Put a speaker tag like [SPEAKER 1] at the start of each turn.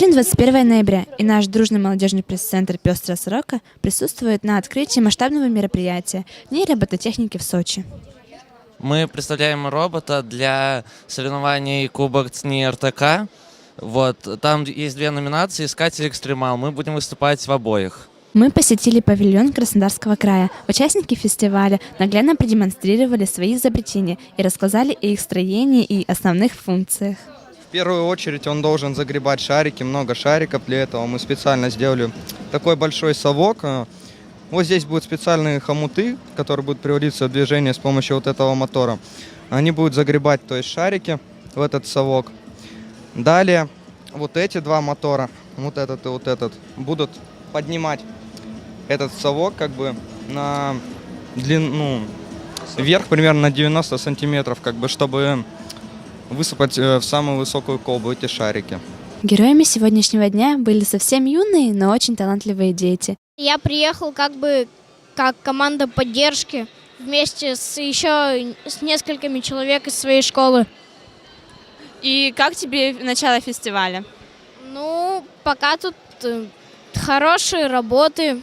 [SPEAKER 1] Сегодня 21 ноября, и наш дружный молодежный пресс-центр «Пестрая сорока» присутствует на открытии масштабного мероприятия Дней робототехники в Сочи.
[SPEAKER 2] Мы представляем робота для соревнований Кубок ЦНИ РТК. Там есть две номинации «Искатель» и «Экстремал». Мы будем выступать в обоих.
[SPEAKER 1] Мы посетили павильон Краснодарского края. Участники фестиваля наглядно продемонстрировали свои изобретения и рассказали о их строении и основных функциях.
[SPEAKER 3] В первую очередь он должен загребать шарики, много шариков. Для этого мы специально сделали такой большой совок. Вот здесь будут специальные хомуты, которые будут приводиться в движение с помощью вот этого мотора. Они будут загребать, то есть шарики в этот совок. Далее вот эти два мотора, вот этот и вот этот, будут поднимать этот совок как бы на длину, вверх примерно на 90 сантиметров, как бы, чтобы высыпать в самую высокую колбу эти шарики.
[SPEAKER 1] Героями сегодняшнего дня были совсем юные, но очень талантливые дети.
[SPEAKER 4] Я приехал как команда поддержки вместе с несколькими человек из своей школы.
[SPEAKER 1] И как тебе начало фестиваля?
[SPEAKER 4] Пока тут хорошие работы,